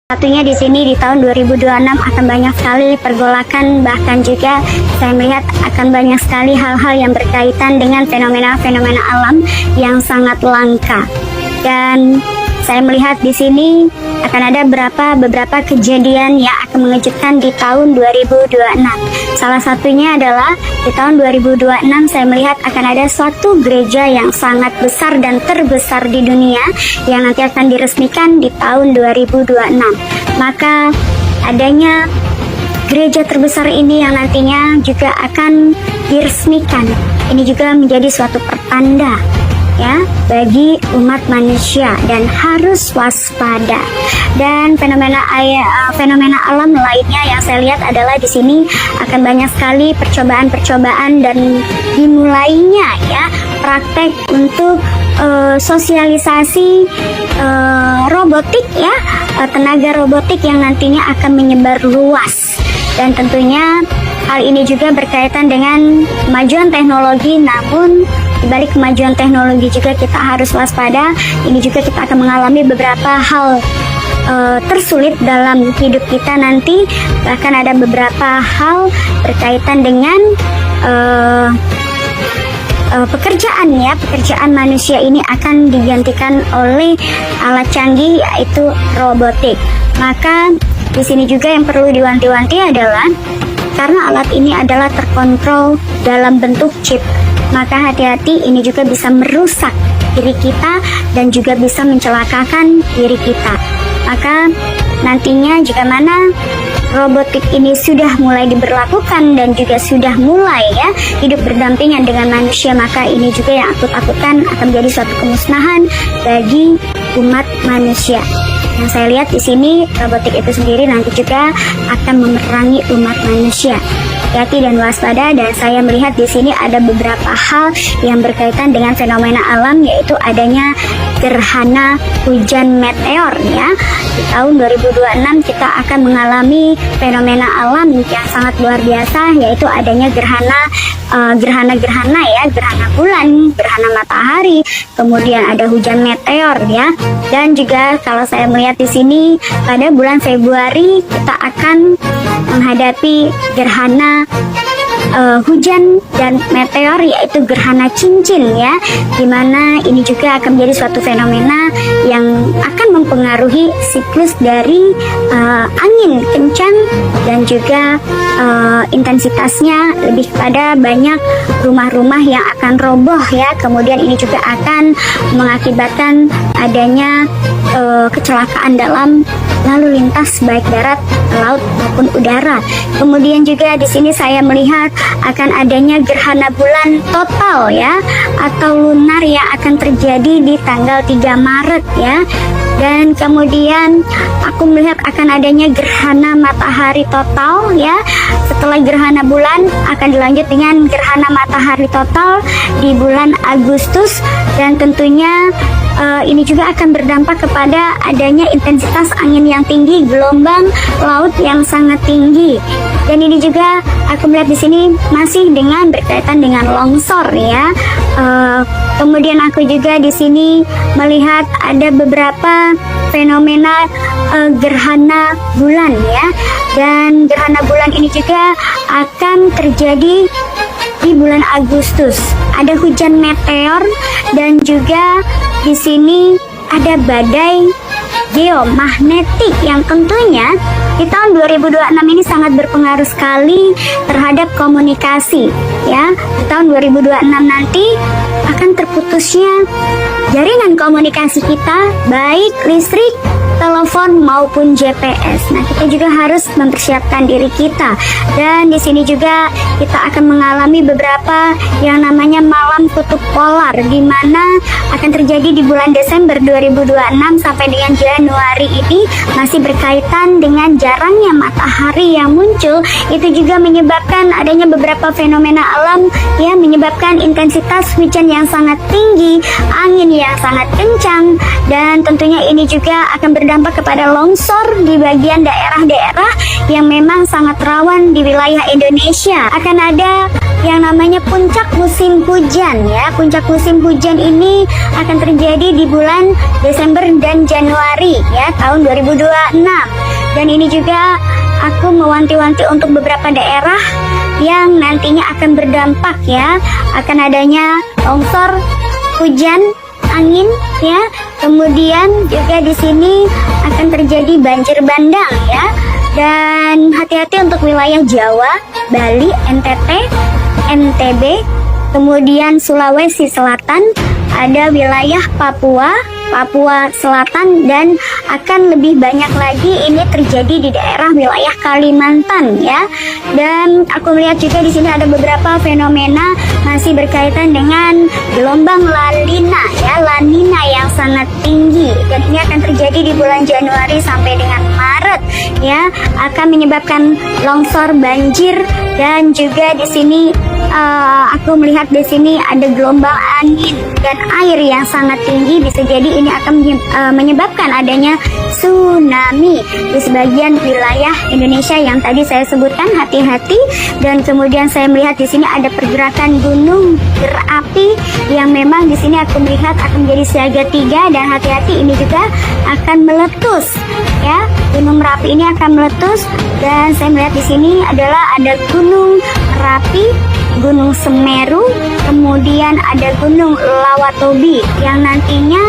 Satunya di sini di tahun 2026 akan banyak sekali pergolakan, bahkan juga saya melihat akan banyak sekali hal-hal yang berkaitan dengan fenomena-fenomena alam yang sangat langka. Dan saya melihat di sini akan ada beberapa kejadian yang akan mengejutkan di tahun 2026. Salah satunya adalah di tahun 2026 saya melihat akan ada suatu gereja yang sangat besar dan terbesar di dunia yang nanti akan diresmikan di tahun 2026. Maka adanya gereja terbesar ini yang nantinya juga akan diresmikan. Ini juga menjadi suatu pertanda ya bagi umat manusia dan harus waspada. Dan fenomena alam lainnya yang saya lihat adalah di sini akan banyak sekali percobaan-percobaan dan dimulainya ya praktek untuk sosialisasi robotik ya, tenaga robotik yang nantinya akan menyebar luas. Dan tentunya hal ini juga berkaitan dengan kemajuan teknologi, namun dibalik kemajuan teknologi juga kita harus waspada. Ini juga kita akan mengalami beberapa hal tersulit dalam hidup kita nanti. Bahkan ada beberapa hal berkaitan dengan pekerjaan manusia ini akan digantikan oleh alat canggih yaitu robotik. Maka di sini juga yang perlu diwanti-wanti adalah karena alat ini adalah terkontrol dalam bentuk chip, maka hati-hati, ini juga bisa merusak diri kita dan juga bisa mencelakakan diri kita. Maka nantinya jika mana robotik ini sudah mulai diberlakukan dan juga sudah mulai ya hidup berdampingan dengan manusia, maka ini juga yang aku takutkan akan menjadi suatu kemusnahan bagi umat manusia. Yang saya lihat di sini robotik itu sendiri nanti juga akan memerangi umat manusia. Hati-hati dan waspada. Dan saya melihat di sini ada beberapa hal yang berkaitan dengan fenomena alam, yaitu adanya gerhana hujan meteor ya. Di tahun 2026 kita akan mengalami fenomena alam yang sangat luar biasa, yaitu adanya gerhana ya, gerhana bulan, gerhana matahari, kemudian ada hujan meteor ya. Dan juga kalau saya melihat di sini pada bulan Februari kita akan menghadapi gerhana hujan dan meteor, yaitu gerhana cincin ya, dimana ini juga akan menjadi suatu fenomena yang akan mempengaruhi siklus dari angin kencang dan juga intensitasnya lebih kepada banyak rumah-rumah yang akan roboh ya. Kemudian ini juga akan mengakibatkan adanya kecelakaan dalam lalu lintas baik darat, laut maupun udara. Kemudian juga di sini saya melihat akan adanya gerhana bulan total ya, atau lunar yang akan terjadi di tanggal 3 Maret ya. Dan kemudian aku melihat akan adanya gerhana matahari total ya. Setelah gerhana bulan akan dilanjut dengan gerhana matahari total di bulan Agustus. Dan tentunya ini juga akan berdampak kepada adanya intensitas angin yang tinggi, gelombang laut yang sangat tinggi. Dan ini juga aku melihat di sini masih dengan berkaitan dengan longsor ya. Kemudian aku juga di sini melihat ada beberapa fenomena gerhana bulan ya. Dan gerhana bulan ini juga akan terjadi di bulan Agustus. Ada hujan meteor dan juga di sini ada badai geomagnetik yang tentunya di tahun 2026 ini sangat berpengaruh sekali terhadap komunikasi ya. Di tahun 2026 nanti akan terputusnya jaringan komunikasi kita, baik listrik, telepon maupun GPS. Nah, kita juga harus mempersiapkan diri kita. Dan di sini juga kita akan mengalami beberapa yang namanya malam kutub polar, di mana akan terjadi di bulan Desember 2026 sampai dengan Januari ini, masih berkaitan dengan jarangnya matahari yang muncul. Itu juga menyebabkan adanya beberapa fenomena alam yang menyebabkan intensitas hujan yang sangat tinggi, angin yang sangat kencang, dan tentunya ini juga akan berdampak kepada longsor di bagian daerah-daerah yang memang sangat rawan di wilayah Indonesia. Akan ada yang namanya namanya puncak musim hujan ya. Puncak musim hujan ini akan terjadi di bulan Desember dan Januari ya tahun 2026. Dan ini juga aku mewanti-wanti untuk beberapa daerah yang nantinya akan berdampak ya, akan adanya longsor, hujan, angin ya. Kemudian juga di sini akan terjadi banjir bandang ya. Dan hati-hati untuk wilayah Jawa, Bali, NTT, NTB, kemudian Sulawesi Selatan, ada wilayah Papua, Papua Selatan, dan akan lebih banyak lagi ini terjadi di daerah wilayah Kalimantan ya. Dan aku melihat juga di sini ada beberapa fenomena masih berkaitan dengan gelombang La Nina ya, La Nina yang sangat tinggi, dan ini akan terjadi di bulan Januari sampai dengan Maret ya, akan menyebabkan longsor, banjir, dan juga di sini aku melihat di sini ada gelombang angin dan air yang sangat tinggi. Bisa jadi ini akan menyebabkan adanya tsunami di sebagian wilayah Indonesia yang tadi saya sebutkan. Hati-hati. Dan kemudian saya melihat di sini ada pergerakan gunung berapi yang memang di sini aku melihat akan menjadi siaga 3, dan hati-hati ini juga akan meletus ya. Gunung Merapi ini akan meletus, dan saya melihat di sini adalah ada Gunung Merapi, Gunung Semeru, kemudian ada Gunung Lawatobi yang nantinya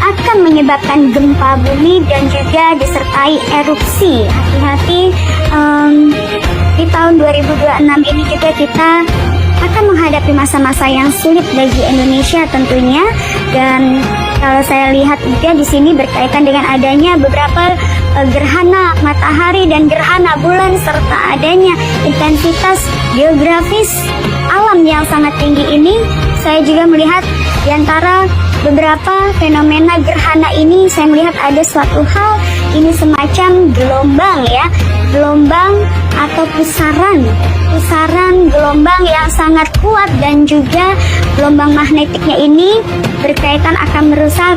akan menyebabkan gempa bumi dan juga disertai erupsi. Hati-hati, di tahun 2026 ini juga kita akan menghadapi masa-masa yang sulit bagi Indonesia tentunya. Dan kalau saya lihat juga di sini berkaitan dengan adanya beberapa gerhana matahari dan gerhana bulan, serta adanya intensitas geografis alam yang sangat tinggi ini. Saya juga melihat di antara beberapa fenomena gerhana ini, saya melihat ada suatu hal, ini semacam gelombang ya, gelombang atau pusaran gelombang yang sangat kuat, dan juga gelombang magnetiknya ini berkaitan akan merusak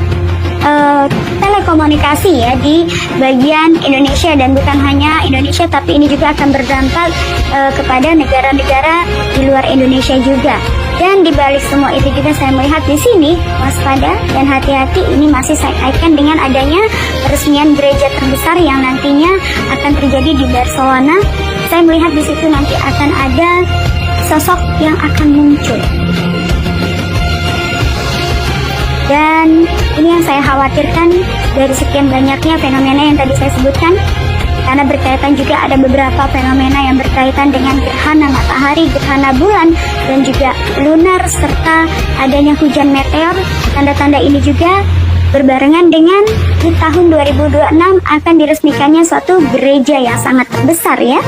telekomunikasi ya di bagian Indonesia, dan bukan hanya Indonesia tapi ini juga akan berdampak kepada negara-negara di luar Indonesia juga. Dan di balik semua itu juga saya melihat di sini waspada dan hati-hati, ini masih saya kaitkan dengan adanya peresmian gereja terbesar yang nantinya akan terjadi di Barcelona. Saya melihat di situ nanti akan ada sosok yang akan muncul. Dan ini yang saya khawatirkan dari sekian banyaknya fenomena yang tadi saya sebutkan, karena berkaitan juga ada beberapa fenomena yang berkaitan dengan gerhana matahari, gerhana bulan, dan juga lunar, serta adanya hujan meteor. Tanda-tanda ini juga berbarengan dengan di tahun 2026 akan diresmikannya suatu gereja yang sangat besar ya.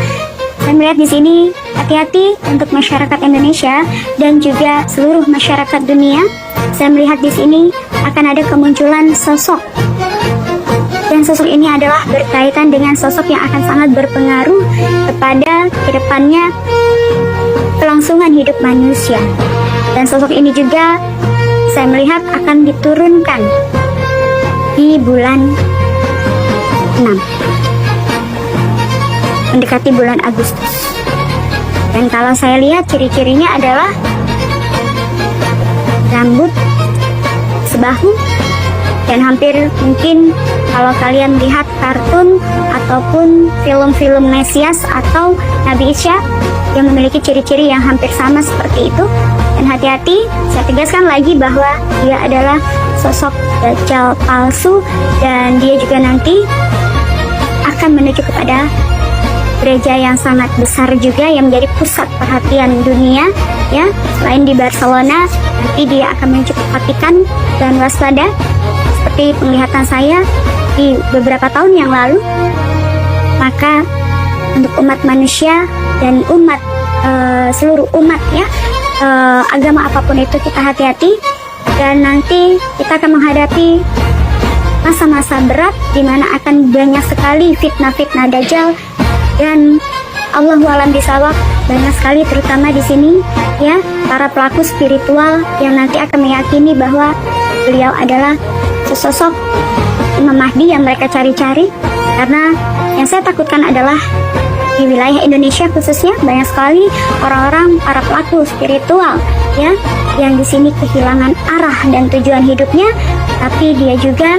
Saya melihat di sini hati-hati untuk masyarakat Indonesia dan juga seluruh masyarakat dunia. Saya melihat di sini akan ada kemunculan sosok, dan sosok ini adalah berkaitan dengan sosok yang akan sangat berpengaruh kepada kedepannya kelangsungan hidup manusia. Dan sosok ini juga saya melihat akan diturunkan di bulan 6, mendekati bulan Agustus. Dan kalau saya lihat ciri-cirinya adalah rambut sebahu, dan hampir mungkin kalau kalian lihat kartun ataupun film-film Mesias atau Nabi Isa yang memiliki ciri-ciri yang hampir sama seperti itu. Dan hati-hati, saya tegaskan lagi bahwa dia adalah sosok dajjal palsu, dan dia juga nanti akan menuju kepada gereja yang sangat besar juga yang menjadi pusat perhatian dunia ya. Selain di Barcelona, nanti dia akan menuju ke Vatikan. Dan waspada, seperti penglihatan saya di beberapa tahun yang lalu, maka untuk umat manusia dan umat seluruh umat ya, agama apapun itu, kita hati-hati. Dan nanti kita akan menghadapi masa-masa berat di mana akan banyak sekali fitnah-fitnah dajjal. Dan Allahu a'lam bishawab, banyak sekali terutama di sini ya para pelaku spiritual yang nanti akan meyakini bahwa beliau adalah sesosok Imam Mahdi yang mereka cari-cari. Karena yang saya takutkan adalah di wilayah Indonesia khususnya banyak sekali orang-orang para pelaku spiritual ya yang di sini kehilangan arah dan tujuan hidupnya, tapi dia juga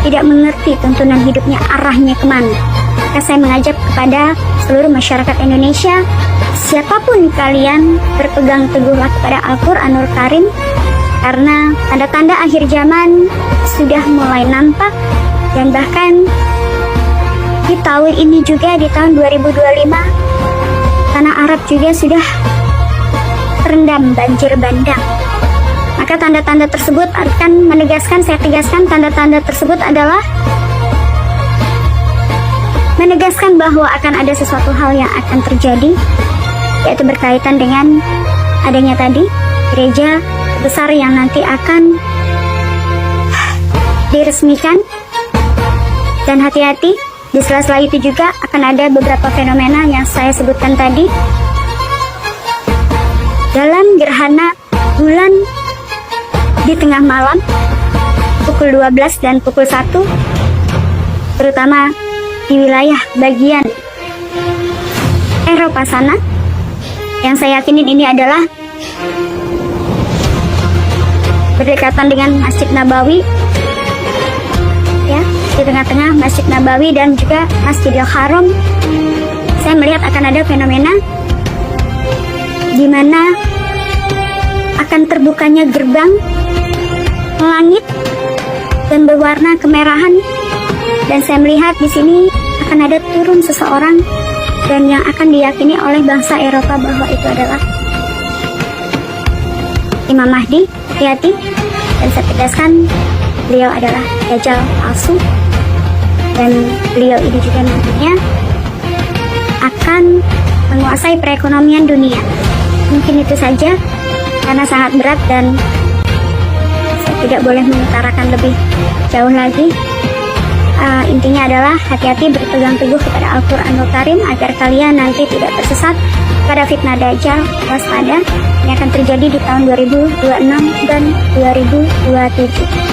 tidak mengerti tuntunan hidupnya arahnya kemana. Maka saya mengajak kepada seluruh masyarakat Indonesia, siapapun kalian, berpegang teguhlah kepada Al-Quranul Karim, karena tanda-tanda akhir zaman sudah mulai nampak, dan bahkan di tahun ini juga, di tahun 2025, tanah Arab juga sudah terendam banjir bandang. Maka tanda-tanda tersebut akan menegaskan, saya tegaskan, tanda-tanda tersebut adalah menegaskan bahwa akan ada sesuatu hal yang akan terjadi, yaitu berkaitan dengan adanya tadi gereja besar yang nanti akan diresmikan. Dan hati-hati, di sela-sela itu juga akan ada beberapa fenomena yang saya sebutkan tadi. Dalam gerhana bulan di tengah malam, pukul 12 dan pukul 1, terutama di wilayah bagian Eropa sana, yang saya yakinin ini adalah berdekatan dengan Masjid Nabawi, ya, di tengah-tengah Masjid Nabawi dan juga Masjidil Haram, saya melihat akan ada fenomena di mana akan terbukanya gerbang langit dan berwarna kemerahan, dan saya melihat di sini akan ada turun seseorang dan yang akan diyakini oleh bangsa Eropa bahwa itu adalah Imam Mahdi. Hati-hati, dan saya tegaskan beliau adalah Dajjal palsu, dan beliau ini juga nantinya akan menguasai perekonomian dunia. Mungkin itu saja, karena sangat berat dan saya tidak boleh mengutarakan lebih jauh lagi. Intinya adalah hati-hati, berpegang teguh kepada Al-Quranul Karim agar kalian nanti tidak tersesat pada fitnah Dajjal. Waspada, ini akan terjadi di tahun 2026 dan 2027.